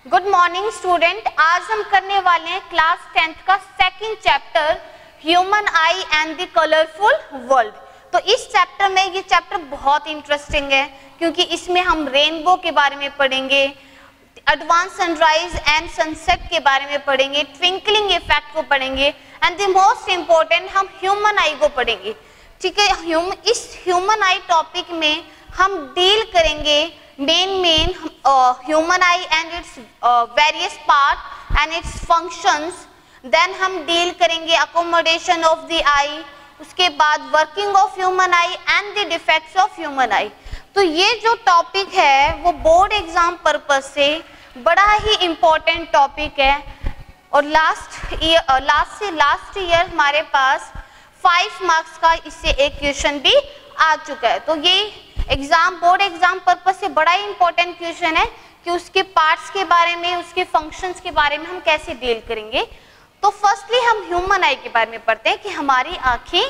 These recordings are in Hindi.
Good morning student. आज हम करने वाले हैं क्लास 10th का second chapter human eye and the colourful world. तो इस चैप्टर में ये चैप्टर बहुत इंटरेस्टिंग है क्योंकि इसमें हम रेनबो के बारे में पढ़ेंगे, एडवांस सनराइज एंड सनसेट के बारे में पढ़ेंगे, ट्विंकलिंग इफेक्ट को पढ़ेंगे एंड द मोस्ट इम्पोर्टेंट हम ह्यूमन आई को पढ़ेंगे। ठीक है, इस ह्यूमन आई टॉपिक में हम डील करेंगे main human eye and its various part and its functions. Then हम डील करेंगे अकोमोडेशन ऑफ द आई, उसके बाद working of human eye and the defects of human eye. तो ये जो टॉपिक है वो बोर्ड एग्जाम पर्पस से बड़ा ही इम्पोर्टेंट टॉपिक है और लास्ट ईयर हमारे पास 5 मार्क्स का इससे एक क्वेश्चन भी आ चुका है। तो ये एग्जाम बोर्ड एग्जाम पर्पस से बड़ा ही इंपॉर्टेंट क्वेश्चन है कि उसके पार्ट्स के बारे में, उसके फंक्शंस के बारे में हम कैसे डील करेंगे। तो फर्स्टली हम ह्यूमन आई के बारे में पढ़ते हैं कि हमारी आंखें,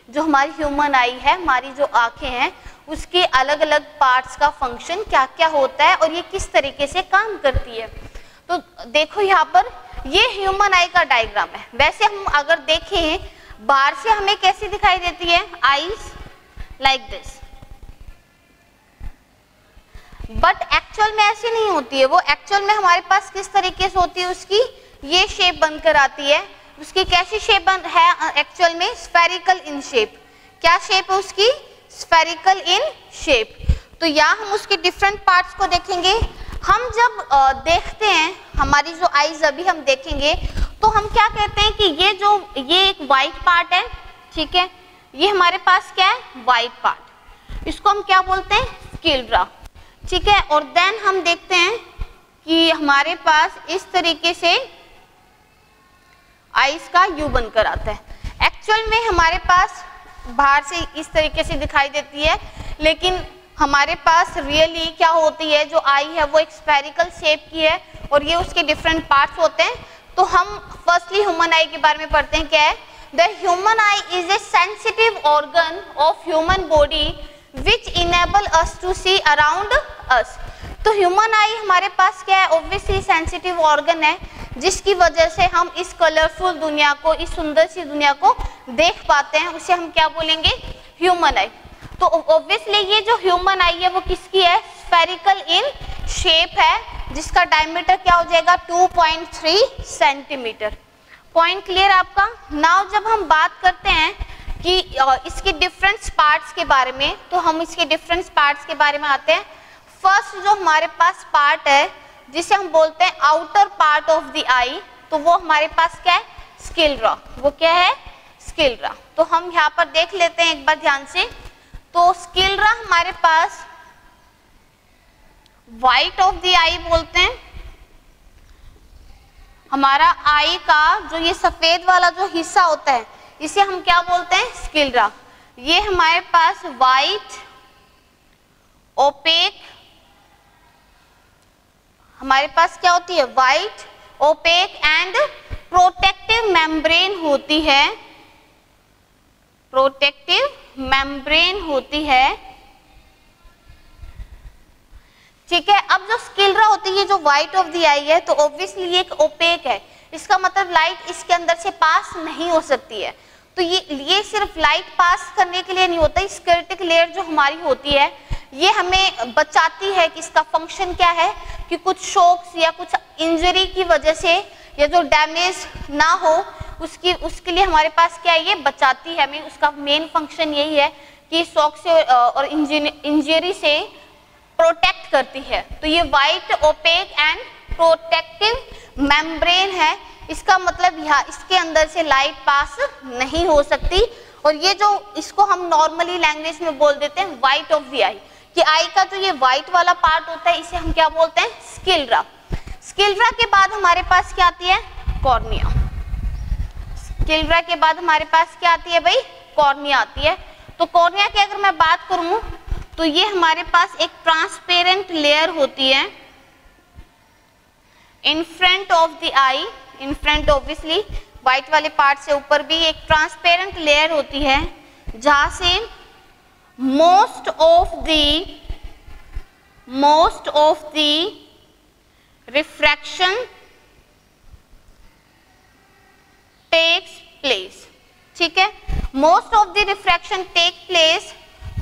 जो हमारी ह्यूमन आई है, हमारी जो आंखें हैं उसके अलग अलग पार्ट्स का फंक्शन क्या क्या होता है और ये किस तरीके से काम करती है। तो देखो यहाँ पर ये ह्यूमन आई का डायग्राम है। वैसे हम अगर देखें बाहर से हमें कैसी दिखाई देती है, eyes like this, but actual में ऐसी नहीं होती है। वो एक्चुअल में हमारे पास किस तरीके से होती है, उसकी ये शेप बनकर आती है। उसकी कैसी शेप है एक्चुअल में, स्फेरिकल इन शेप। क्या शेप है उसकी, स्फेरिकल इन शेप। तो यहाँ हम उसके डिफरेंट पार्ट्स को देखेंगे। हम जब देखते हैं हमारी जो आईज अभी हम देखेंगे तो हम क्या कहते हैं कि ये एक वाइट पार्ट है, ठीक है, ये हमारे पास क्या है, वाइट पार्ट, इसको हम क्या बोलते हैं, स्क्लेरा, ठीक है। और देन हम देखते हैं कि हमारे पास इस तरीके से आईज का यू बनकर आता है। एक्चुअल में हमारे पास बाहर से इस तरीके से दिखाई देती है, लेकिन हमारे पास रियली क्या होती है, जो आई है वो एक स्फेरिकल शेप की है और ये उसके डिफरेंट पार्ट्स होते हैं। तो हम फर्स्टली ह्यूमन आई के बारे में पढ़ते हैं। क्या है, the human eye is a sensitive organ of human body which enable us to see around us. तो ह्यूमन आई हमारे पास क्या है, ऑब्वियसली सेंसिटिव ऑर्गन है जिसकी वजह से हम इस कलरफुल दुनिया को, इस सुंदर सी दुनिया को देख पाते हैं। उसे हम क्या बोलेंगे, ह्यूमन आई। तो ऑब्वियसली ये जो ह्यूमन आई है वो किसकी है, स्फेरिकल इन शेप है, जिसका डायमीटर क्या हो जाएगा 2.3 सेंटीमीटर। पॉइंट क्लियर आपका। नाउ जब हम बात करते हैं कि इसके डिफरेंट पार्ट्स के बारे में, तो हम इसके डिफरेंट पार्ट्स के बारे में आते हैं। फर्स्ट जो हमारे पास पार्ट है जिसे हम बोलते हैं outer part of the eye, तो वो हमारे पास क्या है, स्क्लेरा। वो क्या है, स्क्लेरा। तो हम यहाँ पर देख लेते हैं एक बार ध्यान से। तो स्क्लेरा हमारे पास व्हाइट ऑफ द आई बोलते हैं। हमारा आई का जो ये सफेद वाला जो हिस्सा होता है इसे हम क्या बोलते हैं, स्क्लेरा। ये हमारे पास व्हाइट ओपेक, हमारे पास क्या होती है, white opaque and protective membrane होती है, प्रोटेक्टिव मेम्ब्रेन होती है, ठीक है। अब जो स्क्लेरा होती है, जो व्हाइट ऑफ द आई है, तो ऑब्वियसली ये एक ओपेक है, इसका मतलब लाइट इसके अंदर से पास नहीं हो सकती है। तो ये सिर्फ लाइट पास करने के लिए नहीं होता, स्क्लेरेटिक लेयर जो हमारी होती है ये हमें बचाती है कि इसका फंक्शन क्या है कि कुछ शॉक्स या कुछ इंजरी की वजह से या जो डैमेज ना हो उसके लिए हमारे पास क्या है, ये बचाती है हमें। उसका मेन फंक्शन यही है कि शॉक से और इंजरी से प्रोटेक्ट करती है। तो ये white opaque and protective membrane है, इसका मतलब यहाँ इसके अंदर से लाइट पास नहीं हो सकती। और ये जो इसको हम नॉर्मली लैंग्वेज में बोल देते हैं व्हाइट ऑफ द आई, कि आई का जो ये व्हाइट वाला पार्ट होता है इसे हम क्या बोलते हैं, स्क्लेरा। स्क्लेरा के बाद हमारे पास क्या आती है, कॉर्निया। स्क्लेरा के बाद हमारे पास क्या आती है भाई, कॉर्निया आती है। तो कॉर्निया की अगर मैं बात करूं तो ये हमारे पास एक ट्रांसपेरेंट लेयर होती है in front of the I. In front obviously white वाले पार्ट से ऊपर भी एक ट्रांसपेरेंट लेयर होती है जहां से most of the refraction takes place, ठीक है। Most of the refraction take place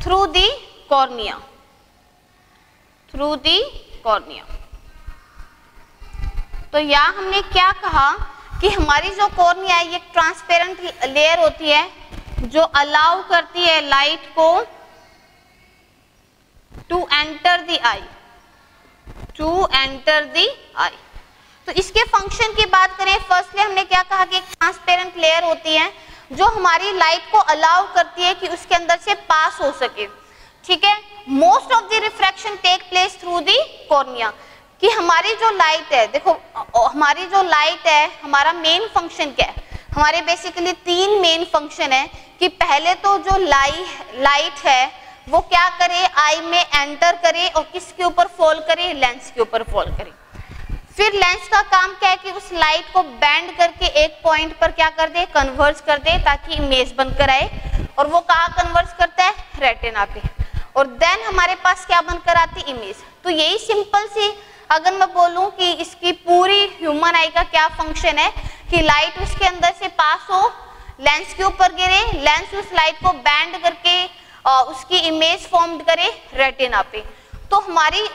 through the cornea, through the cornea. तो यहाँ हमने क्या कहा कि हमारी जो कॉर्निया है ये ट्रांसपेरेंट लेयर होती है जो अलाउ करती है लाइट को to enter the eye, to enter the eye. तो इसके फंक्शन की बात करें, फर्स्टली हमने क्या कहा कि एक ट्रांसपेरेंट लेयर होती है जो हमारी लाइट को अलाउ करती है कि उसके अंदर से पास हो सके, ठीक है। Most of the refraction take place through the cornea, कि हमारी जो लाइट है, देखो हमारी जो लाइट है, हमारा मेन फंक्शन क्या है, हमारे बेसिकली तीन मेन फंक्शन है कि पहले तो जो लाइट है वो क्या करे, आई में एंटर करे और किसके ऊपर फॉल करे, लेंस के ऊपर फॉल करे। फिर लेंस का काम क्या है कि उस लाइट को बेंड करके एक पॉइंट पर क्या कर दे, कन्वर्ज कर दे ताकि इमेज बनकर आए, और वो कहाँ कन्वर्ज करता है, रेटिना पे, और देन हमारे पास क्या बनकर आती है, इमेज। तो यही सिंपल सी अगर मैं बोलूं कि इसकी पूरी ह्यूमन आई का क्या फंक्शन है कि लाइट उसके अंदर से पास हो, लेंस के ऊपर गिरे, लेंस उस लाइट को बेंड करके उसकी इमेज फॉर्म करे रेटिना पे। तो हमारी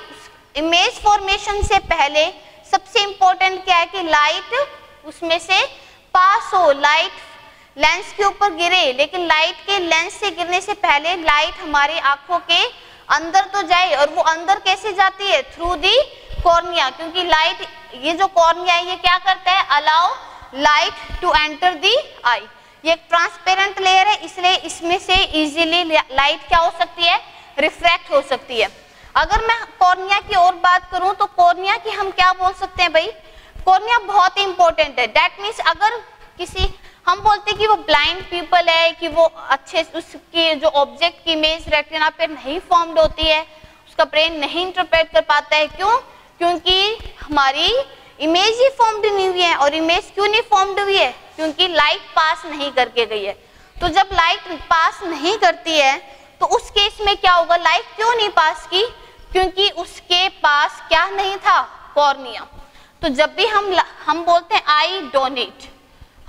इमेज फॉर्मेशन से पहले सबसे इंपॉर्टेंट क्या है कि लाइट उसमें से पास हो, लाइट लेंस के ऊपर गिरे, लेकिन लाइट के लेंस से गिरने से पहले लाइट हमारी आंखों के अंदर तो जाए, और वो अंदर कैसे जाती है, थ्रू दी कॉर्निया, क्योंकि लाइट, ये जो कॉर्निया है ये क्या करता है, allow light to enter the eye. ये एक ट्रांसपेरेंट लेयर है, इसलिए इसमें से इजीली लाइट क्या हो सकती है, रिफ्रैक्ट हो सकती है। अगर मैं कॉर्निया की और बात करूं तो कॉर्निया की हम क्या बोल सकते हैं भाई, कॉर्निया बहुत ही इंपॉर्टेंट है। दैट मीन्स अगर किसी, हम बोलते हैं कि वो ब्लाइंड पीपल है कि वो अच्छे उसकी जो ऑब्जेक्ट की इमेज रेटिना पे नहीं फॉर्म्ड होती है, उसका ब्रेन नहीं इंटरप्रेट कर पाता है, क्यों, क्योंकि हमारी इमेज ही फॉर्म्ड नहीं हुई है। और इमेज क्यों नहीं फॉर्म्ड हुई है, क्योंकि लाइट पास नहीं करके गई है। तो जब लाइट पास नहीं करती है तो उस केस में क्या होगा, लाइट क्यों नहीं पास की, क्योंकि उसके पास क्या नहीं था, कॉर्निया। तो जब भी हम बोलते हैं आई डोनेट,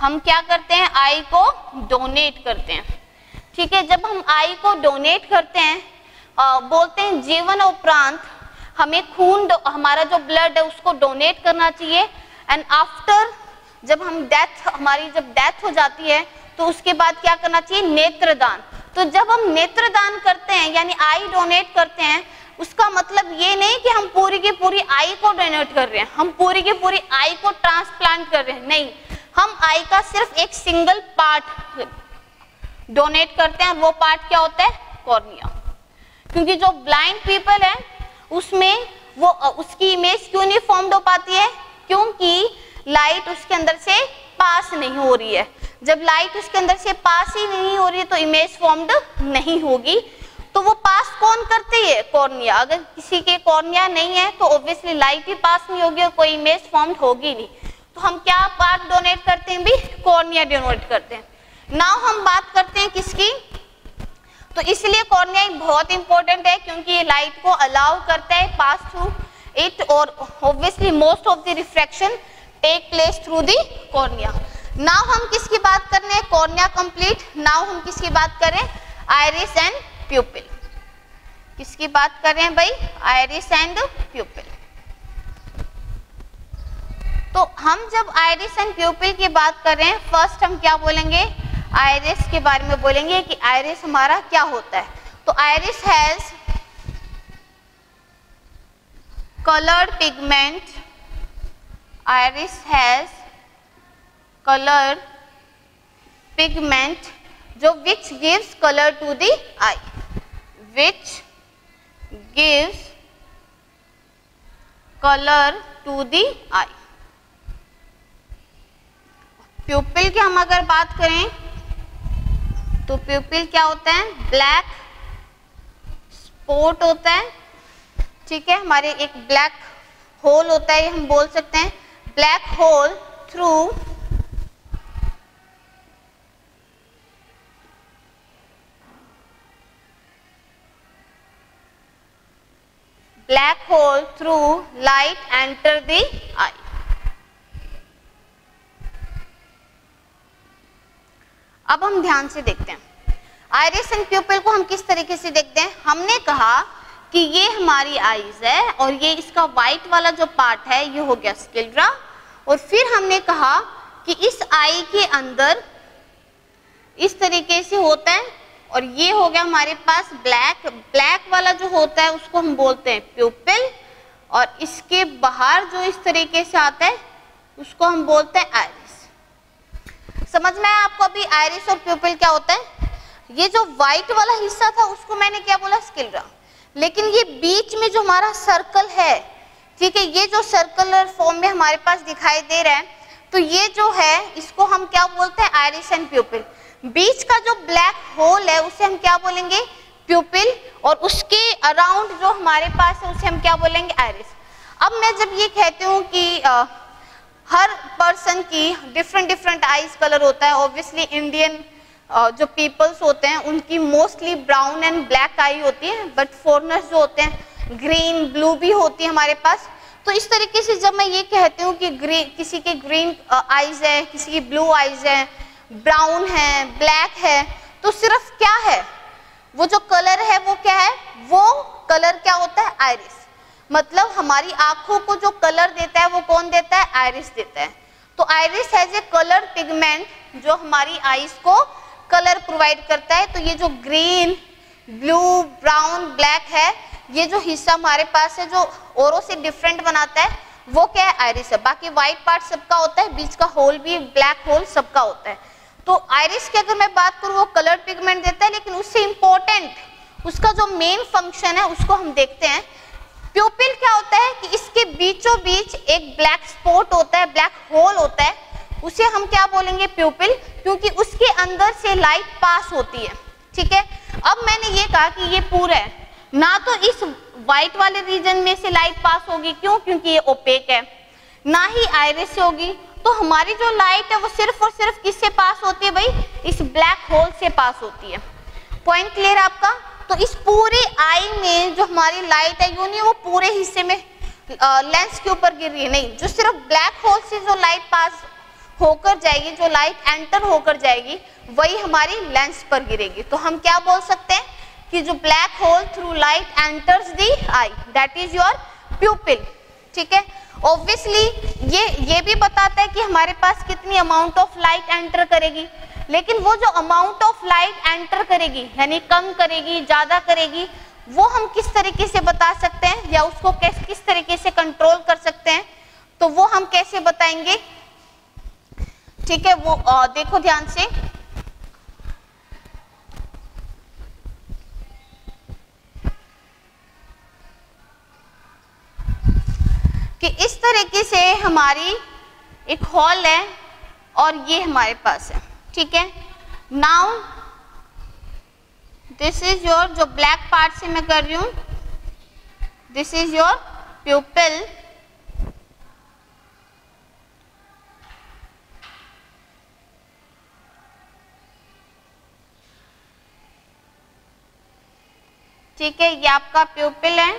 हम क्या करते हैं, आई को डोनेट करते हैं, ठीक है। जब हम आई को डोनेट करते हैं, बोलते हैं जीवन उपरांत हमें खून, हमारा जो ब्लड है उसको डोनेट करना चाहिए, एंड आफ्टर जब हम हमारी जब डेथ हो जाती है तो उसके बाद क्या करना चाहिए, नेत्रदान। तो जब हम नेत्रदान करते हैं यानी आई डोनेट करते हैं, उसका मतलब ये नहीं कि हम पूरी की पूरी आई को डोनेट कर रहे हैं, हम पूरी की पूरी आई को ट्रांसप्लांट कर रहे हैं, नहीं, हम आई का सिर्फ एक सिंगल पार्ट डोनेट करते हैं। वो पार्ट क्या होता है, कॉर्निया। क्योंकि जो ब्लाइंड पीपल है उसमें वो उसकी इमेज क्यों नहीं फॉर्म्ड हो पाती है, क्योंकि लाइट उसके अंदर से पास नहीं हो रही है। जब लाइट उसके अंदर से पास ही नहीं हो रही है तो इमेज फॉर्म्ड नहीं होगी। तो वो पास कौन करती है, कॉर्निया। अगर किसी के कॉर्निया नहीं है तो ऑब्वियसली लाइट ही पास नहीं होगी और कोई इमेज फॉर्म्ड होगी नहीं। तो हम क्या पार्ट डोनेट करते हैं भी, कॉर्निया डोनेट करते हैं। नाउ हम बात करते हैं किसकी, तो इसलिए कॉर्निया बहुत इंपॉर्टेंट है क्योंकि ये लाइट को अलाउ करता है पास थ्रू इट, और obviously most of the refraction take place through the cornea. Now हम किसकी बात कर रहे हैं, कॉर्निया कंप्लीट। नाउ हम किसकी बात करें, आइरिस एंड प्यूपिल। किसकी बात कर रहे हैं भाई, आइरिस एंड प्यूपिल। तो हम जब आइरिस एंड प्यूपिल की बात कर रहे हैं, फर्स्ट हम क्या बोलेंगे, आइरिस के बारे में बोलेंगे कि आइरिस हमारा क्या होता है। तो iris has colored pigment, iris has colored pigment जो which gives color to the eye, which gives color to the eye। प्यूपिल की हम अगर बात करें तो प्यूपिल क्या होता है, ब्लैक स्पॉट होता है, ठीक है। हमारे एक ब्लैक होल होता है, हम बोल सकते हैं black hole through black hole through light enter the eye. अब हम ध्यान से देखते हैं आइरिस एंड प्यूपिल को हम किस तरीके से देखते हैं। हमने कहा कि ये हमारी आईज है और ये इसका व्हाइट वाला जो पार्ट है ये हो गया स्क्लेरा, और फिर हमने कहा कि इस आई के अंदर इस तरीके से होता है और ये हो गया हमारे पास ब्लैक, ब्लैक वाला जो होता है उसको हम बोलते हैं प्यूपिल, और इसके बाहर जो इस तरीके से आता है उसको हम बोलते हैं आइरिस। समझ में आया आपको अभी आइरिस और प्यूपिल क्या होता है। ये जो व्हाइट वाला हिस्सा था उसको मैंने क्या बोला, स्क्लेरा, लेकिन ये बीच में जो हमारा सर्कल है, ठीक है, ये जो सर्कुलर फॉर्म में हमारे पास दिखाई दे रहा है, तो ये जो है इसको हम क्या बोलते हैं, आइरिस एंड प्यूपिल। बीच का जो ब्लैक होल है उसे हम क्या बोलेंगे, प्यूपिल, और उसके अराउंड जो हमारे पास है उसे हम क्या बोलेंगे, आइरिस। अब मैं जब ये कहती हूँ कि हर पर्सन की डिफरेंट आईज कलर होता है, ऑब्वियसली इंडियन जो पीपल्स होते हैं उनकी मोस्टली ब्राउन एंड ब्लैक आई होती है, बट फॉरेनर्स जो होते हैं ग्रीन ब्लू भी होती है हमारे पास। तो इस तरीके से जब मैं ये कहती हूँ कि किसी के ग्रीन आईज है, किसी की ब्लू आईज है, ब्राउन है, ब्लैक है, तो सिर्फ क्या है, वो जो कलर है वो क्या है, वो कलर क्या होता है, आइरिस। मतलब हमारी आंखों को जो कलर देता है वो कौन देता है, आइरिस देता है। तो iris has a colour pigment जो हमारी आईज को कलर प्रोवाइड करता है। तो ये जो ग्रीन, ब्लू, ब्राउन, ब्लैक है, ये जो हिस्सा हमारे पास है जो औरों से डिफरेंट बनाता है वो क्या है, आइरिस है। बाकी व्हाइट पार्ट सबका होता है, बीच का होल भी, ब्लैक होल सबका होता है। तो आइरिस की अगर मैं बात करूँ वो कलर पिगमेंट देता है, लेकिन उससे इम्पोर्टेंट उसका जो मेन फंक्शन है उसको हम देखते हैं। प्यूपिल क्या होता है कि इसके बीचों बीच एक ब्लैक स्पॉट होता है, ब्लैक होल होता है, उसे हम क्या बोलेंगे, प्यूपिल, क्योंकि उसके अंदर से लाइट पास होती है। ठीक है, अब मैंने ये कहा कि ये पूरा है ना, तो इस व्हाइट वाले रीजन में से लाइट पास होगी, क्यों, क्योंकि ये ओपेक है, ना ही आइरिस से होगी। तो हमारी जो लाइट है वो सिर्फ और सिर्फ किससे पास होती है भाई, इस ब्लैक होल से पास होती है। पॉइंट क्लियर आपका। तो इस पूरे आई में जो हमारी लाइट है यूं नहीं वो पूरे हिस्से में लेंस के ऊपर गिर रही है, नहीं, जो सिर्फ ब्लैक होल से जो लाइट पास होकर जाएगी, जो लाइट एंटर होकर जाएगी, वही हमारी लेंस पर गिरेगी। तो हम क्या बोल सकते हैं कि जो black hole through light enters the I, that is your प्यूपिल। ठीक है, ऑब्वियसली ये भी बताता है कि हमारे पास कितनी अमाउंट ऑफ लाइट एंटर करेगी, लेकिन वो जो अमाउंट ऑफ लाइट एंटर करेगी, यानी कम करेगी, ज्यादा करेगी, वो हम किस तरीके से बता सकते हैं, या उसको किस तरीके से कंट्रोल कर सकते हैं, तो वो हम कैसे बताएंगे। ठीक है, वो देखो ध्यान से, कि इस तरीके से हमारी एक हॉल है और ये हमारे पास है। ठीक है, नाउ दिस इज योर, जो ब्लैक पार्ट से मैं कर रही हूं, दिस इज योर प्यूपिल, ठीक है, ये आपका प्यूपिल है,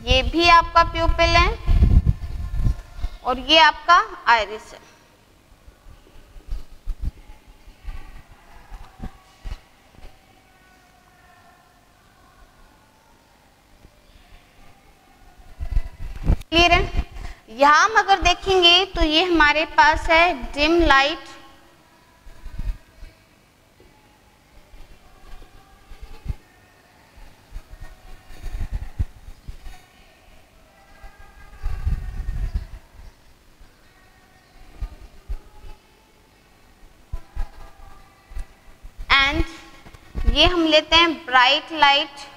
ये भी आपका प्यूपिल है, और ये आपका आइरिस है। क्लियर है। यहां हम अगर देखेंगे तो ये हमारे पास है डिम लाइट, ये हम लेते हैं bright light,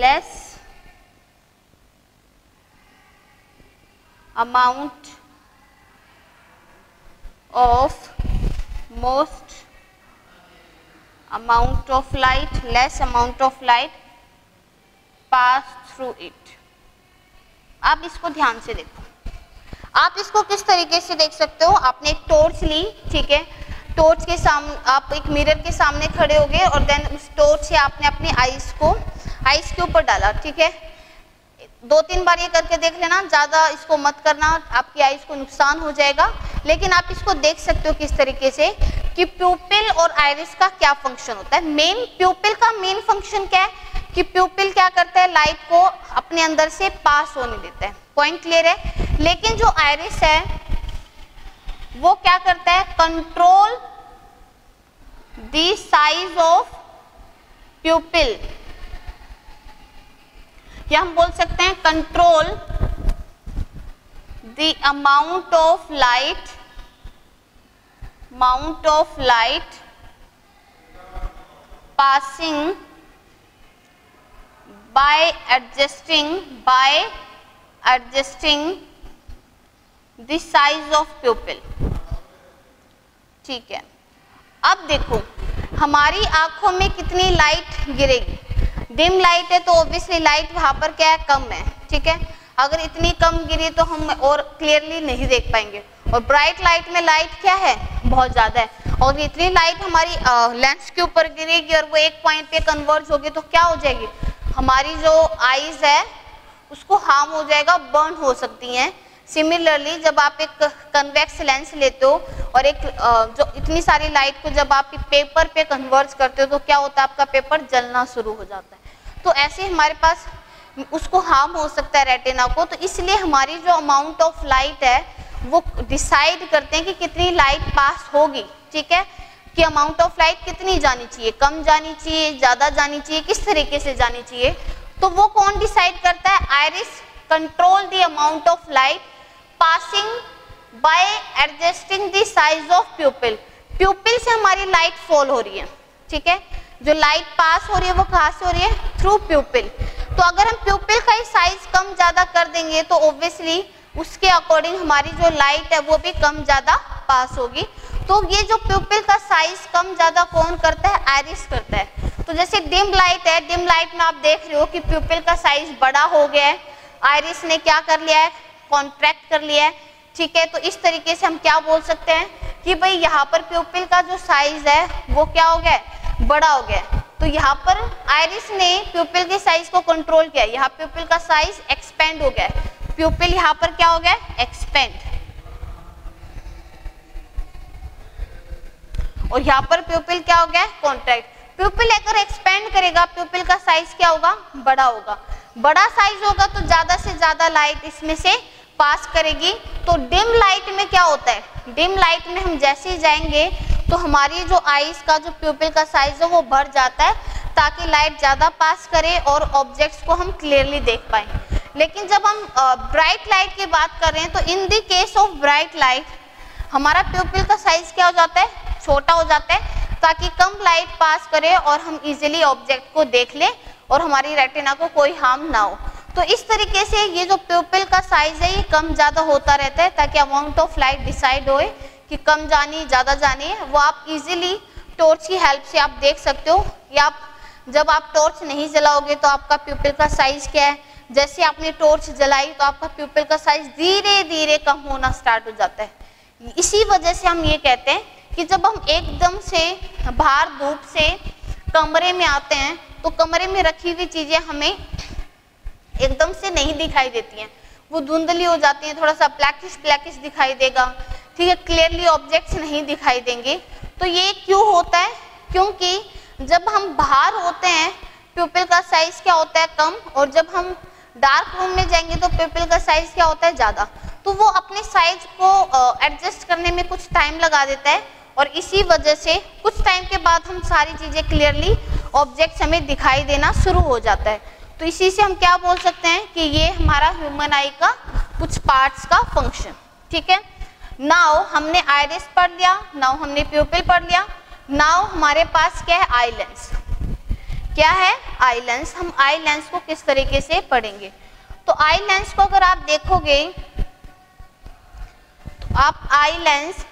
less amount of most amount of light, less amount of light pass through it. आप इसको ध्यान से देखो, आप इसको किस तरीके से देख सकते हो। आपने एक टॉर्च ली, ठीक है, टॉर्च के सामने, आप एक मिरर के सामने खड़े हो गए और देन उस टॉर्च से आपने अपनी आईज के ऊपर डाला, ठीक है। 2-3 बार ये करके देख लेना, ज़्यादा इसको मत करना, आपकी आईज को नुकसान हो जाएगा। लेकिन आप इसको देख सकते हो किस तरीके से कि प्यूपिल और आइरिस का क्या फंक्शन होता है। मेन प्यूपिल का मेन फंक्शन क्या है कि प्यूपिल क्या करता है, लाइट को अपने अंदर से पास होने देता है, पॉइंट क्लियर है। लेकिन जो आइरिस है वो क्या करता है, कंट्रोल द साइज ऑफ प्यूपिल, या हम बोल सकते हैं control the amount of light passing by adjusting the size of pupil, ठीक है। अब देखो हमारी आंखों में कितनी लाइट गिरेगी, डिम लाइट है तो ऑब्वियसली लाइट वहां पर क्या है, कम है, ठीक है। अगर इतनी कम गिरी तो हम और क्लियरली नहीं देख पाएंगे, और ब्राइट लाइट में लाइट क्या है, बहुत ज्यादा है। और इतनी लाइट हमारी लेंस के ऊपर गिरेगी और वो एक पॉइंट पे कन्वर्ज होगी तो क्या हो जाएगी, हमारी जो आईज है उसको हार्म हो जाएगा, बर्न हो सकती हैं। सिमिलरली जब आप एक कन्वेक्स लेंस लेते हो और एक जो इतनी सारी लाइट को जब आप पेपर पे कन्वर्ज करते हो तो क्या होता है, आपका पेपर जलना शुरू हो जाता है। तो ऐसे हमारे पास उसको हार्म हो सकता है रेटिना को। तो इसलिए हमारी जो अमाउंट ऑफ लाइट है वो डिसाइड करते हैं कि कितनी लाइट पास होगी, ठीक है, कि अमाउंट ऑफ लाइट कितनी जानी चाहिए, कम जानी चाहिए, ज़्यादा जानी चाहिए, किस तरीके से जानी चाहिए। तो वो कौन डिसाइड करता है, iris control the amount of light passing by adjusting the size of प्यूपिल। प्यूपिल से हमारी लाइट फॉल हो रही है, ठीक है, जो लाइट पास हो रही है वो कहाँ से हो रही है, थ्रू प्यूपिल। तो अगर हम प्यूपिल का ही साइज कम ज़्यादा कर देंगे तो ऑब्वियसली उसके अकॉर्डिंग हमारी जो लाइट है वो भी कम ज़्यादा पास होगी। तो ये जो प्यूपिल का साइज कम ज़्यादा कौन करता है, आइरिस करता है। तो जैसे डिम लाइट है, डिम लाइट में आप देख रहे हो कि प्यूपिल का साइज बड़ा हो गया है, आइरिस ने क्या कर लिया है, कॉन्ट्रैक्ट कर लिया है, ठीक है। तो इस तरीके से हम क्या बोल सकते हैं कि भाई यहाँ पर प्यूपिल का जो साइज है वो क्या हो गया, बड़ा हो गया। तो यहाँ पर आइरिस ने प्यूपिल के साइज को कंट्रोल किया, यहाँ प्यूपिल का साइज एक्सपेंड हो गया, प्यूपिल यहाँ पर क्या हो गया, एक्सपेंड, और यहाँ पर प्यूपिल क्या हो गया, कॉन्ट्रैक्ट। प्यूपिल अगर एक्सपेंड करेगा प्यूपिल का साइज क्या होगा, बड़ा होगा। बड़ा साइज होगा तो ज्यादा से ज्यादा लाइट इसमें से पास करेगी। तो डिम लाइट में क्या होता है, डिम लाइट में हम जैसे ही जाएंगे तो हमारी जो आईज का जो प्यूपिल का साइज है वो बढ़ जाता है ताकि लाइट ज्यादा पास करे और ऑब्जेक्ट्स को हम क्लियरली देख पाए। लेकिन जब हम ब्राइट लाइट की बात कर रहे हैं तो in the case of bright light हमारा प्यूपिल का साइज क्या हो जाता है, छोटा हो जाता है ताकि कम लाइट पास करे और हम इजीली ऑब्जेक्ट को देख ले और हमारी रेटिना को कोई हार्म ना हो। तो इस तरीके से ये जो प्यूपिल का साइज है ये कम ज़्यादा होता रहता है ताकि अमाउंट ऑफ लाइट डिसाइड होए कि कम जानी ज़्यादा जानी है। वो आप इजीली टॉर्च की हेल्प से आप देख सकते हो, या आप जब आप टॉर्च नहीं जलाओगे तो आपका प्यूपिल का साइज क्या है, जैसे आपने टॉर्च जलाई तो आपका प्यूपिल का साइज धीरे धीरे कम होना स्टार्ट हो जाता है। इसी वजह से हम ये कहते हैं कि जब हम एकदम से बाहर धूप से कमरे में आते हैं तो कमरे में रखी हुई चीजें हमें एकदम से नहीं दिखाई देती हैं, वो धुंधली हो जाती हैं, थोड़ा सा ब्लैकिश दिखाई देगा, ठीक है, क्लियरली ऑब्जेक्ट्स नहीं दिखाई देंगे। तो ये क्यों होता है, क्योंकि जब हम बाहर होते हैं प्यूपिल का साइज क्या होता है, कम, और जब हम डार्क रूम में जाएंगे तो प्यूपिल का साइज क्या होता है, ज़्यादा। तो वो अपने साइज को एडजस्ट करने में कुछ टाइम लगा देता है और इसी वजह से कुछ टाइम के बाद हम सारी चीज़ें क्लियरली ऑब्जेक्ट्स हमें दिखाई देना शुरू हो जाता है। तो इसी से हम क्या बोल सकते हैं कि ये हमारा ह्यूमन आई का कुछ पार्ट्स का फंक्शन, ठीक है। नाउ हमने आइरिस पढ़ लिया, नाउ हमने प्यूपिल पढ़ लिया, नाउ हमारे पास क्या है, आई लेंस। क्या है, आई लेंस। हम आई लेंस को किस तरीके से पढ़ेंगे, तो आई लेंस को अगर आप देखोगे तो आप आई लेंस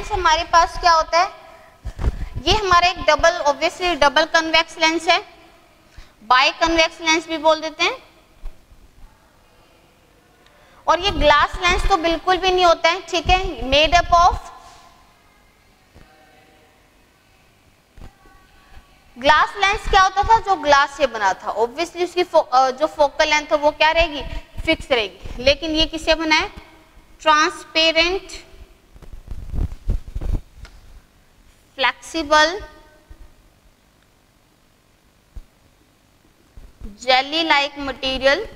हमारे पास क्या होता है, ये हमारा एक double, obviously double convex lens है, बाई कन्वेक्स लेंस भी बोल देते हैं। और ये ग्लास लेंस तो बिल्कुल भी नहीं होता है, ठीक है, made up of glass lens क्या होता था, जो ग्लास से बना था, ऑब्वियसली उसकी जो फोकल लेंथ है वो क्या रहेगी, फिक्स रहेगी। लेकिन ये किससे बना है, transparent flexible jelly like material,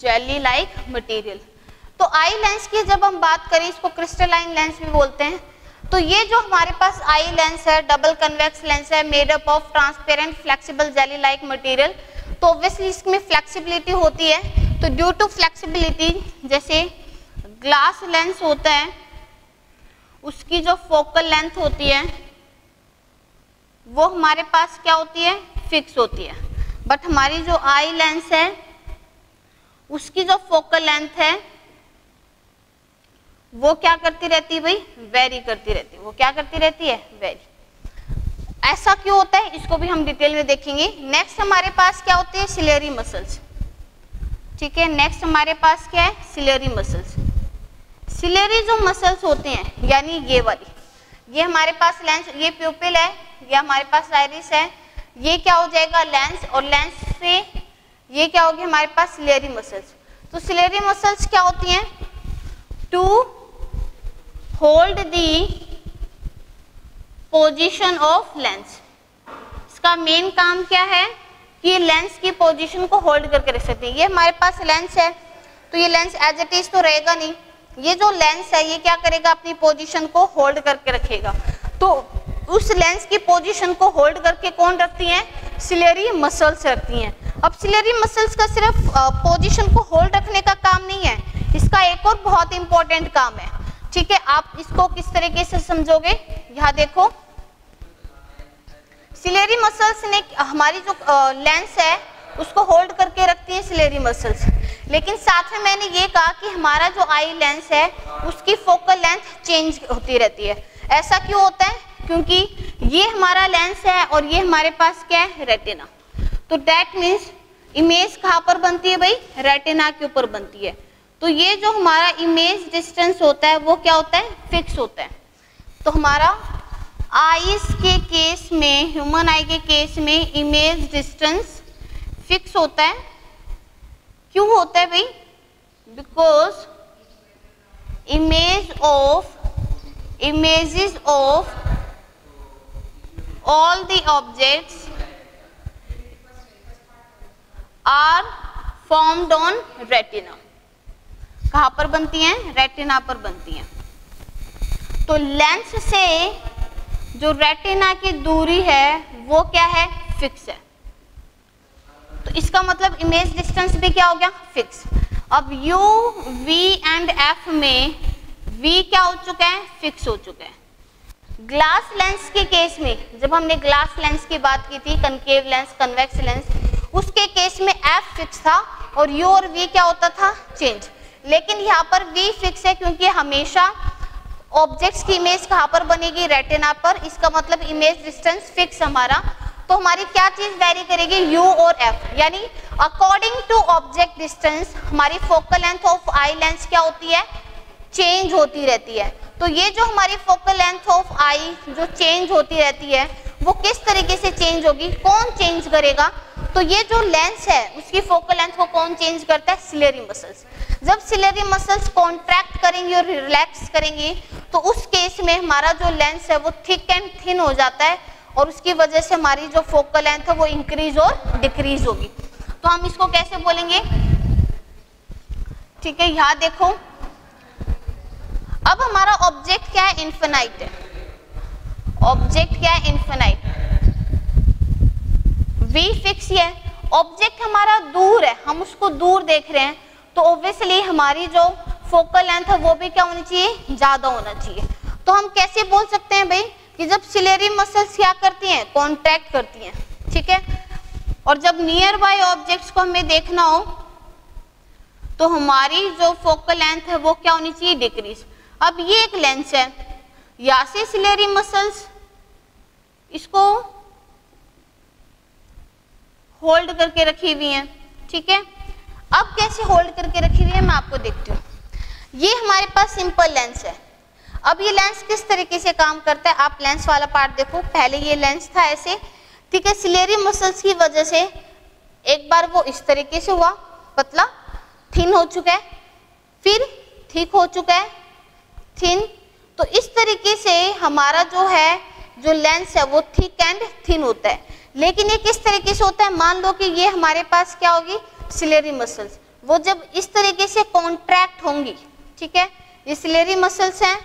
jelly like material. तो आई लेंस की जब हम बात करें, इसको क्रिस्टलाइन लेंस भी बोलते हैं। तो ये जो हमारे पास आई लेंस है, डबल कन्वेक्स लेंस है, made up of transparent flexible jelly like material. तो ऑब्वियसली इसमें फ्लेक्सिबिलिटी होती है, तो ड्यू टू फ्लेक्सिबिलिटी, जैसे ग्लास लेंस होता है उसकी जो फोकल लेंथ होती है वो हमारे पास क्या होती है, फिक्स होती है। बट हमारी जो आई लेंस है उसकी जो फोकल लेंथ है वो क्या करती रहती है भाई, वेरी करती रहती है। वो क्या करती रहती है, वेरी। ऐसा क्यों होता है, इसको भी हम डिटेल में देखेंगे। नेक्स्ट हमारे पास क्या होती है, सिलेरी मसल्स, ठीक है। नेक्स्ट हमारे पास क्या है, सिलेरी मसल्स। सिलेरी जो मसल्स होते हैं, यानी ये वाली, ये हमारे पास लेंस, ये प्यूपिल है, ये हमारे पास आइरिस है, ये क्या हो जाएगा, लेंस, और लेंस से ये क्या होगी हमारे पास, सिलेरी मसल्स। तो सिलेरी मसल्स क्या होती हैं, to hold the position of lens. इसका मेन काम क्या है कि लेंस की पोजीशन को होल्ड करके रख सकते हैं। ये हमारे पास लेंस है, तो ये लेंस एज इट इज तो रहेगा नहीं, ये जो लेंस है ये क्या करेगा, अपनी पोजीशन को होल्ड करके रखेगा। तो उस लेंस की पोजीशन को होल्ड करके कौन रखती हैं, सिलेरी मसल्स रखती हैं। अब सिलेरी मसल्स का सिर्फ पोजीशन को होल्ड रखने का काम नहीं है, इसका एक और बहुत इंपॉर्टेंट काम है, ठीक है। आप इसको किस तरीके से समझोगे, यहाँ देखो, सिलेरी मसल्स ने हमारी जो लेंस है उसको होल्ड करके रखती है सिलेरी मसल्स। लेकिन साथ में मैंने ये कहा कि हमारा जो आई लेंस है उसकी फोकल लेंथ चेंज होती रहती है। ऐसा क्यों होता है, क्योंकि ये हमारा लेंस है और ये हमारे पास क्या है, रेटिना। तो दैट मीन्स इमेज कहाँ पर बनती है भाई, रेटिना के ऊपर बनती है। तो ये जो हमारा इमेज डिस्टेंस होता है वो क्या होता है, फिक्स होता है। तो हमारा आईज के केस में, ह्यूमन आई के केस में इमेज डिस्टेंस फिक्स होता है। क्यों होता है भाई, because images of all the objects are formed on retina। कहाँ पर बनती हैं, रेटिना पर बनती हैं। तो लेंस से जो रेटिना की दूरी है वो क्या है, फिक्स है। तो इसका मतलब इमेज डिस्टेंस भी क्या हो गया, फिक्स। अब U, V एंड F में V क्या हो चुका है, फिक्स हो चुका है। ग्लास लेंस के केस में, जब हमने ग्लास लेंस की बात की थी, कनकेव लेंस, कन्वेक्स लेंस, उसके केस में F फिक्स था और U और V क्या होता था, चेंज। लेकिन यहाँ पर V फिक्स है क्योंकि हमेशा ऑब्जेक्ट्स की इमेज कहाँ पर बनेगी, रेटिना पर। इसका मतलब इमेज डिस्टेंस फिक्स हमारा। तो हमारी क्या चीज वेरी करेगी, U और F, यानी अकॉर्डिंग टू ऑब्जेक्ट डिस्टेंस हमारी focal length of eye lens क्या होती है, चेंज होती रहती है। तो ये जो हमारी फोकल लेंथ ऑफ आई जो चेंज होती रहती है वो किस तरीके से चेंज होगी, कौन चेंज करेगा, तो ये जो लेंस है उसकी फोकल लेंथ को कौन चेंज करता है, सिलेरी मसल्स। जब सिलेरी मसल्स कॉन्ट्रैक्ट करेंगी और रिलैक्स करेंगी तो उस केस में हमारा जो लेंस है वो थिक एंड थिन हो जाता है और उसकी वजह से हमारी जो फोकल लेंथ है वो इंक्रीज और डिक्रीज होगी। तो हम इसको कैसे बोलेंगे, ठीक है। यहाँ देखो, अब हमारा ऑब्जेक्ट क्या है, इन्फिनाइट है। ऑब्जेक्ट क्या है, इन्फिनाइट। V फिक्स है, ऑब्जेक्ट हमारा दूर है, हम उसको दूर देख रहे हैं, तो ऑब्वियसली हमारी जो फोकल लेंथ है वो भी क्या होनी चाहिए, ज्यादा होना चाहिए। तो हम कैसे बोल सकते हैं भाई कि जब सिलेरी मसल्स क्या करती हैं, कॉन्ट्रैक्ट करती हैं, ठीक है। और जब नियर बाय ऑब्जेक्ट्स को हमें देखना हो तो हमारी जो फोकल लेंथ है वो क्या होनी चाहिए, डिक्रीज। अब ये एक लेंस है, यहाँ से सिलेरी मसल्स इसको होल्ड करके रखी हुई हैं, ठीक है। अब कैसे होल्ड करके रखी हुई है मैं आपको देखती हूँ। ये हमारे पास सिंपल लेंस है। अब ये लेंस किस तरीके से काम करता है, आप लेंस वाला पार्ट देखो। पहले ये लेंस था ऐसे, ठीक है, सिलेरी मसल्स की वजह से एक बार वो इस तरीके से हुआ, पतला थिन हो चुका है, फिर थिक हो चुका है, थिन। तो इस तरीके से हमारा जो है जो लेंस है वो थिक एंड थिन होता है। लेकिन ये किस तरीके से होता है, मान लो कि ये हमारे पास क्या होगी, सिलेरी मसल्स, वो जब इस तरीके से कॉन्ट्रैक्ट होंगी, ठीक है, ये सिलेरी मसल्स हैं,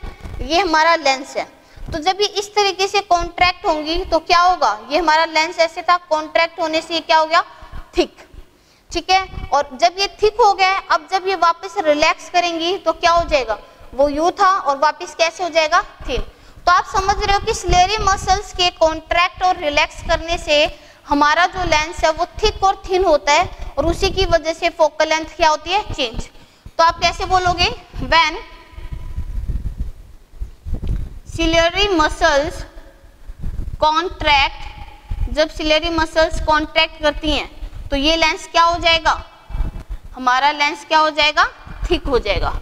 ये हमारा लेंस है, तो जब ये इस तरीके से कॉन्ट्रैक्ट होंगी तो क्या होगा, ये हमारा लेंस ऐसे था, कॉन्ट्रैक्ट होने से ये क्या हो गया, थिक, ठीक है। और जब ये थिक हो गया, अब जब ये वापस रिलैक्स करेंगी तो क्या हो जाएगा, वो यू था और वापस कैसे हो जाएगा, थिन। तो आप समझ रहे हो कि सिलेरी मसल्स के कॉन्ट्रैक्ट और रिलैक्स करने से हमारा जो लेंस है वो थिक और थिन होता है, और उसी की वजह से फोकल लेंथ क्या होती है, चेंज। तो आप कैसे बोलोगे, व्हेन सिलेरी मसल्स कॉन्ट्रैक्ट, जब सिलेरी मसल्स कॉन्ट्रैक्ट करती हैं तो ये लेंस क्या हो जाएगा, हमारा लेंस क्या हो जाएगा, थिक हो जाएगा।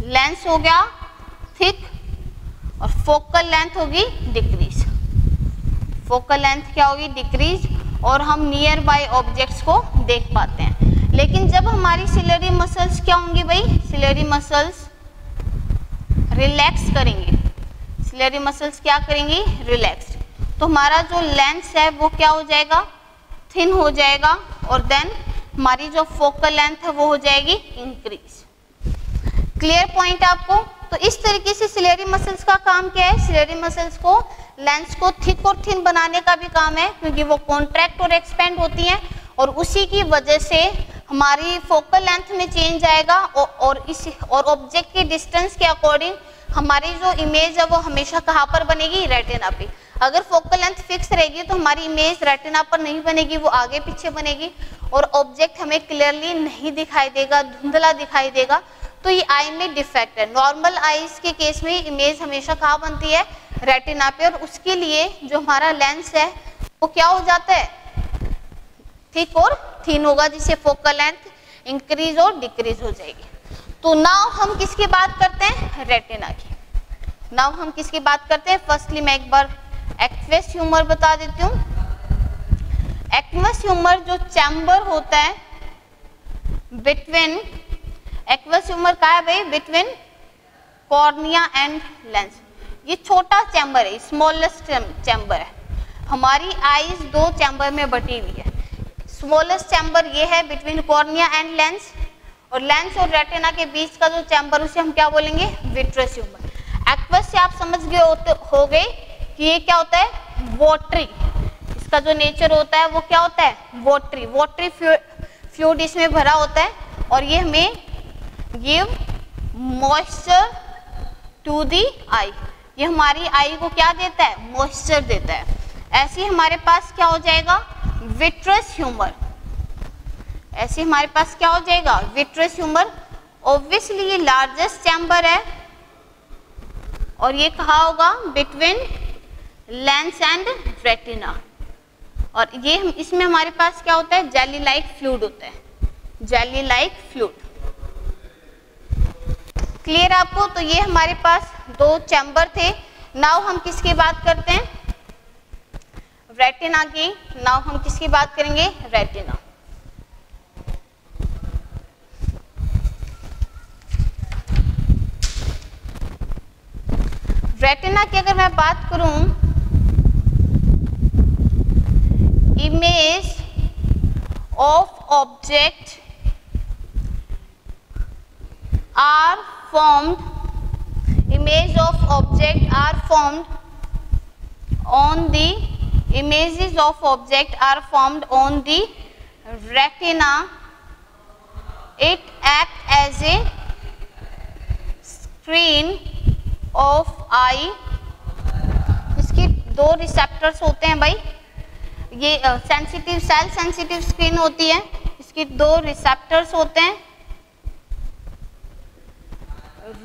लेंस हो गया थिक और फोकल लेंथ होगी डिक्रीज। फोकल लेंथ क्या होगी, डिक्रीज, और हम नियर बाय ऑब्जेक्ट्स को देख पाते हैं। लेकिन जब हमारी सिलेरी मसल्स क्या होंगी भाई, सिलेरी मसल्स रिलैक्स करेंगे, सिलेरी मसल्स क्या करेंगी, रिलैक्स, तो हमारा जो लेंस है वो क्या हो जाएगा, थिन हो जाएगा, और देन हमारी जो फोकल लेंथ है वो हो जाएगी इंक्रीज। क्लियर पॉइंट आपको। तो इस तरीके से सिलेरी मसल्स का काम क्या है, सिलेरी मसल्स को लेंस को थिक और थिन बनाने का भी काम है, क्योंकि वो कॉन्ट्रैक्ट और एक्सपेंड होती हैं, और उसी की वजह से हमारी फोकल लेंथ में चेंज आएगा, और ऑब्जेक्ट के डिस्टेंस के अकॉर्डिंग हमारी जो इमेज है वो हमेशा कहाँ पर बनेगी, रेटिना पे। अगर फोकल लेंथ फिक्स रहेगी तो हमारी इमेज रेटिना पर नहीं बनेगी, वो आगे पीछे बनेगी, और ऑब्जेक्ट हमें क्लियरली नहीं दिखाई देगा, धुंधला दिखाई देगा। तो ये आई में डिफेक्ट है। नॉर्मल आईज के केस में इमेज हमेशा कहाँ बनती है, रेटिना पे, और उसके लिए जो हमारा लेंस है वो क्या हो जाता है, थिक और थिन होगा, जिससे फोकल लेंथ इंक्रीज और डिक्रीज हो जाएगी। तो नाउ हम किसकी बात करते हैं, रेटिना की। नाउ हम किसकी बात करते हैं, फर्स्टली मैं एक बार एक्वस ह्यूमर बता देती हूँ। एक्वस ह्यूमर जो चैम्बर होता है बिटवीन, एक्वस ह्यूमर का है भाई, बिटवीन कॉर्निया एंड लेंस। ये छोटा चैम्बर है, स्मॉलेस्ट चैम्बर है। हमारी आईज दो चैम्बर में बटी हुई है। स्मॉलेस्ट चैम्बर ये है बिटवीन कॉर्निया एंड लेंस, और लेंस और रेटिना के बीच का जो चैम्बर उसे हम क्या बोलेंगे, विट्रस ह्यूमर। एक्वस से आप समझ गए हो गए कि ये क्या होता है, वॉटरी। इसका जो नेचर होता है वो क्या होता है, वॉटरी। वॉटरी फ्लूइड इसमें भरा होता है, और ये हमें give moisture to the eye. ये हमारी आई को क्या देता है, मॉइस्चर देता है। ऐसे हमारे पास क्या हो जाएगा, विट्रस ह्यूमर। ऐसे हमारे पास क्या हो जाएगा, विट्रस ह्यूमर। ऑब्वियसली ये लार्जेस्ट चैम्बर है, और ये कहाँ होगा, बिटवीन लेंस एंड रेटिना। और ये इसमें हमारे पास क्या होता है, जेली लाइक फ्लूइड होता है, जेली लाइक फ्लूइड। क्लियर आपको। तो ये हमारे पास दो चैम्बर थे। नाउ हम किसकी बात करते हैं, रेटिना की। नाउ हम किसकी बात करेंगे, रेटिना। रेटिना की अगर मैं बात करूं, image of object are formed, image of object are formed on the, images of object are formed on the retina. It act as a screen of eye. इसकी दो रिसेप्टर्स होते हैं भाई, ये सेंसिटिव सेल सेंसिटिव स्क्रीन होती है, इसकी दो रिसेप्टर्स होते हैं,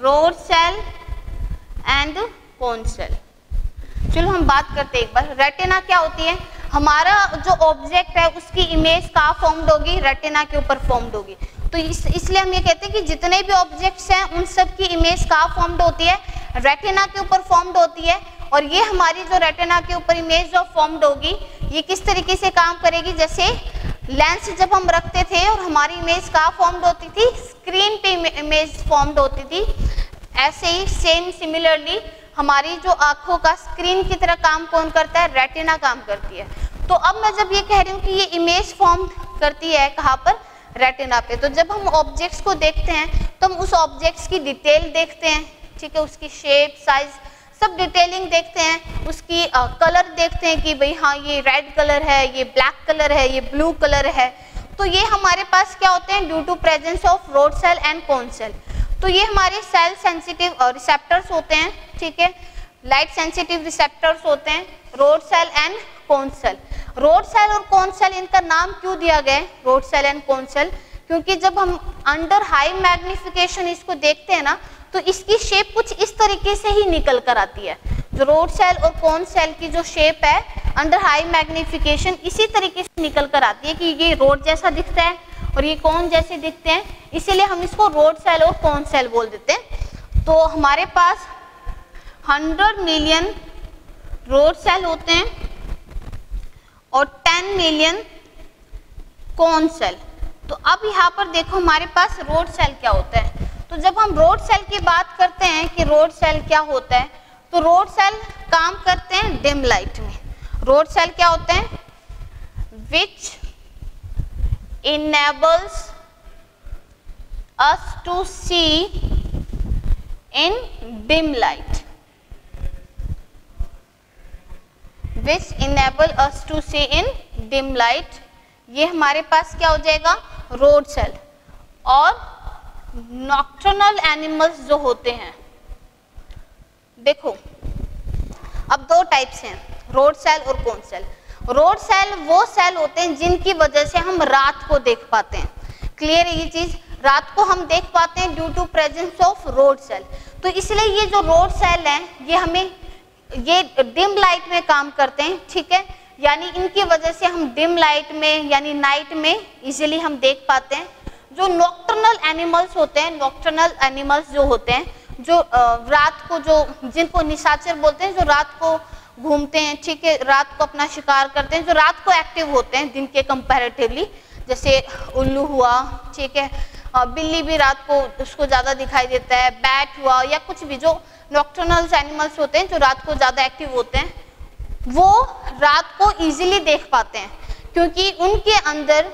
rod cell and cone cell. चलो हम बात करते हैं एक बार, रेटिना क्या होती है। हमारा जो ऑब्जेक्ट है उसकी इमेज कहाँ फॉर्म्ड होगी, रेटिना के ऊपर फॉर्म्ड होगी। तो इसलिए हम ये कहते हैं कि जितने भी ऑब्जेक्ट्स हैं उन सब की इमेज कहाँ फॉर्म्ड होती है, रेटिना के ऊपर फॉर्म्ड होती है। और ये हमारी जो रेटिना के ऊपर इमेज जो फॉर्म्ड होगी ये किस तरीके से काम करेगी, जैसे लेंस जब हम रखते थे और हमारी इमेज कहाँ फॉर्म्ड होती थी, स्क्रीन पे इमेज फॉर्म्ड होती थी, ऐसे ही सेम सिमिलरली हमारी जो आंखों का स्क्रीन की तरह काम कौन करता है, रेटिना काम करती है। तो अब मैं जब ये कह रही हूँ कि ये इमेज फॉर्म करती है कहाँ पर, रेटिना पे, तो जब हम ऑब्जेक्ट्स को देखते हैं तो हम उस ऑब्जेक्ट्स की डिटेल देखते हैं, ठीक है, उसकी शेप, साइज, सब डिटेलिंग देखते हैं, उसकी कलर देखते हैं कि भाई हाँ ये रेड कलर है, ये ब्लैक कलर है, ये ब्लू कलर है। तो ये हमारे पास क्या होते हैं, due to presence of rod cell and cone cell. तो ये हमारे सेल सेंसिटिव रिसेप्टर्स होते हैं, ठीक है, लाइट सेंसिटिव रिसेप्टर्स होते हैं, rod cell and cone cell. Rod cell और कोन सेल इनका नाम क्यों दिया गया है, rod cell and cone cell, क्योंकि जब हम अंडर हाई मैग्निफिकेशन इसको देखते हैं ना तो इसकी शेप कुछ इस तरीके से ही निकल कर आती है। जो रोड सेल और कोन सेल की जो शेप है अंडर हाई मैग्निफिकेशन इसी तरीके से निकल कर आती है कि ये रोड जैसा दिखता है और ये कोन जैसे दिखते हैं, इसीलिए हम इसको रोड सेल और कोन सेल बोल देते हैं। तो हमारे पास 100 मिलियन रोड सेल होते हैं और 10 मिलियन कोन सेल। तो अब यहाँ पर देखो हमारे पास रोड सेल क्या होता है। तो जब हम रोड सेल की बात करते हैं कि रोड सेल क्या होता है, तो रोड सेल काम करते हैं डिम लाइट में। रोड सेल क्या होते हैं, विच enables us to see in dim light, which enable us to see in dim light। ये हमारे पास क्या हो जाएगा, रोड सेल। और नॉक्टर्नल एनिमल्स जो होते हैं, देखो अब दो टाइप्स हैं, रोड सेल और कोन सेल। रोड सेल वो सेल होते हैं जिनकी वजह से हम रात को देख पाते हैं। क्लियर है ये चीज, रात को हम देख पाते हैं due to presence of rod cell. तो इसलिए ये जो रोड सेल हैं ये हमें ये डिम लाइट में काम करते हैं, ठीक है, यानी इनकी वजह से हम डिम लाइट में यानी नाइट में इजीली हम देख पाते हैं। जो नॉक्टर्नल एनिमल्स होते हैं, नॉक्टर्नल एनिमल्स जो होते हैं, जो रात को, जो जिनको निशाचर बोलते हैं, जो रात को घूमते हैं, ठीक है, रात को अपना शिकार करते हैं, जो रात को एक्टिव होते हैं दिन के कंपैरेटिवली, जैसे उल्लू हुआ, ठीक है, बिल्ली भी रात को उसको ज़्यादा दिखाई देता है, बैट हुआ, या कुछ भी जो नॉक्टर्नल एनिमल्स होते हैं जो रात को ज़्यादा एक्टिव होते हैं, वो रात को इजीली देख पाते हैं क्योंकि उनके अंदर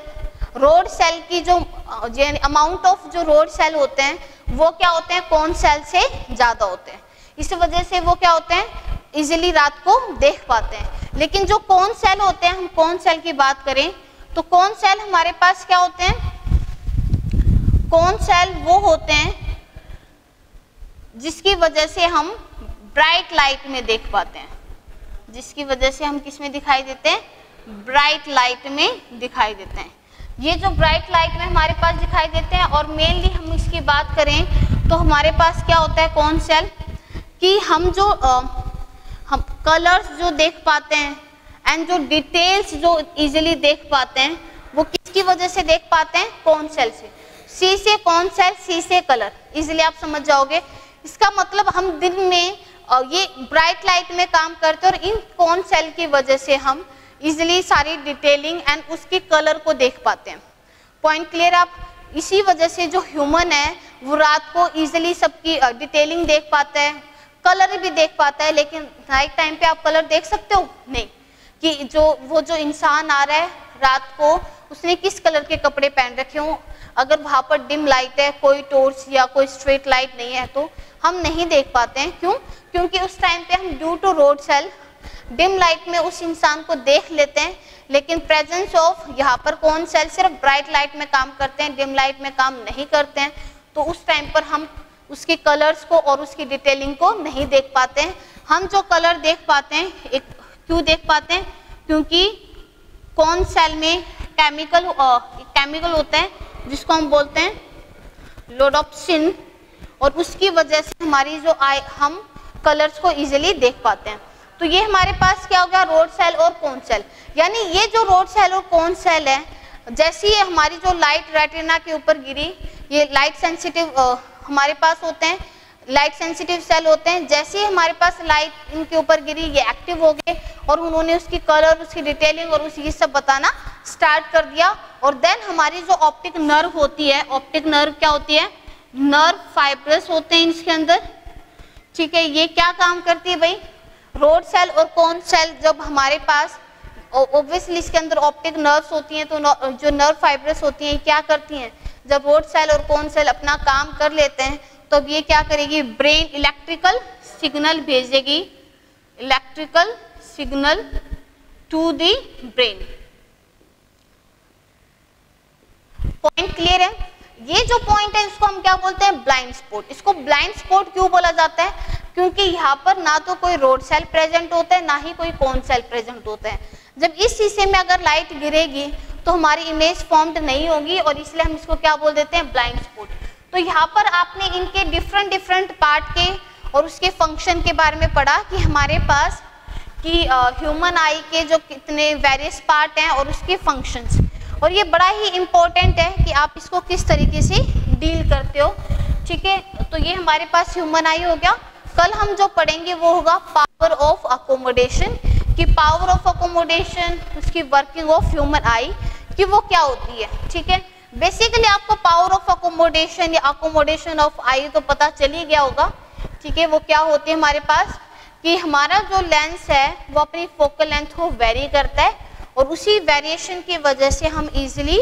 रोड सेल की जो अमाउंट ऑफ जो रोड सेल होते हैं वो क्या होते हैं, कोन सेल से ज़्यादा होते हैं। इस वजह से वो क्या होते हैं, इजीली रात को देख पाते हैं। लेकिन जो कोन सेल होते हैं, हम कोन सेल की बात करें तो कोन सेल हमारे पास क्या होते हैं, कोन सेल वो होते हैं जिसकी वजह से हम ब्राइट लाइट में देख पाते हैं, जिसकी वजह से हम किस में दिखाई देते हैं, ब्राइट लाइट में दिखाई देते हैं। ये जो ब्राइट लाइट में हमारे पास दिखाई देते हैं, और मेनली हम इसकी बात करें तो हमारे पास क्या होता है कोन सेल कि हम जो हम कलर्स जो देख पाते हैं एंड जो डिटेल्स जो इजीली देख पाते हैं वो किसकी वजह से देख पाते हैं, कोन सेल से। सी से कोन सेल, सी से कलर, इजीली आप समझ जाओगे। इसका मतलब हम दिन में ये ब्राइट लाइट में काम करते हैं और इन कोन सेल की वजह से हम इजीली सारी डिटेलिंग एंड उसके कलर को देख पाते हैं। पॉइंट क्लियर आप? इसी वजह से जो ह्यूमन है वो रात को इजीली सबकी डिटेलिंग देख पाता है, कलर भी देख पाता है। लेकिन नाइट टाइम पे आप कलर देख सकते हो नहीं, कि जो इंसान आ रहा है रात को उसने किस कलर के कपड़े पहन रखे हों, अगर वहाँ पर डिम लाइट है, कोई टॉर्च या कोई स्ट्रीट लाइट नहीं है तो हम नहीं देख पाते हैं। क्यों? क्योंकि उस टाइम पे हम due to rod cell dim light में उस इंसान को देख लेते हैं, लेकिन प्रेजेंस ऑफ यहाँ पर कोन सेल सिर्फ ब्राइट लाइट में काम करते हैं, डिम लाइट में काम नहीं करते हैं। तो उस टाइम पर हम उसके कलर्स को और उसकी डिटेलिंग को नहीं देख पाते हैं। हम जो कलर देख पाते हैं, क्यों देख पाते हैं? क्योंकि कोन सेल में केमिकल होता है जिसको हम बोलते हैं रोडोप्सिन, और उसकी वजह से हमारी जो हम कलर्स को इजीली देख पाते हैं। तो ये हमारे पास क्या हो गया, रोड सेल और कोन सेल। यानी ये जो रोड सेल और कोन सेल है, जैसे ही हमारी जो लाइट रेटिना के ऊपर गिरी, ये लाइट सेंसिटिव हमारे पास होते हैं, लाइट सेंसिटिव सेल होते हैं, जैसे ही हमारे पास लाइट इनके ऊपर गिरी ये एक्टिव हो गए और उन्होंने उसकी कलर, उसकी डिटेलिंग और उसकी सब बताना स्टार्ट कर दिया। और देन हमारी जो ऑप्टिक नर्व होती है, ऑप्टिक नर्व क्या होती है, नर्व फाइब्रस होते हैं इसके अंदर, ठीक है। ये क्या काम करती है भाई, रोड सेल और कोन सेल जब हमारे पास ऑब्वियसली इसके अंदर ऑप्टिक नर्व्स होती हैं, तो जो नर्व फाइब्रस होती हैं क्या करती हैं, जब रोड सेल और कोन सेल अपना काम कर लेते हैं तो अब ये क्या करेगी, ब्रेन इलेक्ट्रिकल सिग्नल भेजेगी, electrical signal to the brain. Point clear है? ये जो पॉइंट है इसको हम क्या बोलते हैं, ब्लाइंड स्पॉट। इसको ब्लाइंड स्पॉट क्यों बोला जाता है, क्योंकि यहाँ पर ना तो कोई रोड सेल प्रेजेंट होता है ना ही कोई कोन सेल प्रेजेंट होता है। जब इस शीशे में अगर लाइट गिरेगी तो हमारी इमेज फॉर्म्ड नहीं होगी और इसलिए हम इसको क्या बोल देते हैं, ब्लाइंड स्पॉट। तो यहाँ पर आपने इनके डिफरेंट पार्ट के और उसके फंक्शन के बारे में पढ़ा कि हमारे पास कि ह्यूमन आई के जो कितने वेरियस पार्ट हैं और उसके फंक्शंस, और ये बड़ा ही इम्पोर्टेंट है कि आप इसको किस तरीके से डील करते हो, ठीक है। तो ये हमारे पास ह्यूमन आई हो गया। कल हम जो पढ़ेंगे वो होगा पावर ऑफ अकोमोडेशन, कि पावर ऑफ अकोमोडेशन, उसकी वर्किंग ऑफ ह्यूमन आई कि वो क्या होती है, ठीक है। बेसिकली आपको पावर ऑफ अकोमोडेशन या अकोमोडेशन ऑफ आई तो पता चल ही गया होगा, ठीक है। वो क्या होती है हमारे पास कि हमारा जो लेंस है वो अपनी फोकल लेंथ को वेरी करता है और उसी वेरिएशन की वजह से हम इजीली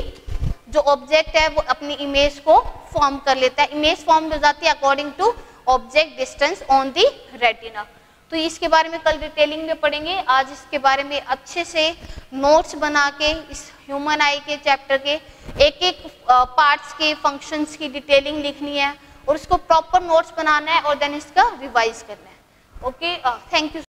जो ऑब्जेक्ट है वो अपनी इमेज को फॉर्म कर लेता है। इमेज फॉर्म हो जाती है according to object distance on the retina. तो इसके बारे में कल डिटेलिंग में पढ़ेंगे। आज इसके बारे में अच्छे से नोट्स बना के इस ह्यूमन आई के चैप्टर के एक एक पार्ट्स के फंक्शंस की डिटेलिंग लिखनी है और उसको प्रॉपर नोट्स बनाना है और देन इसका रिवाइज करना है। Okay, thank you.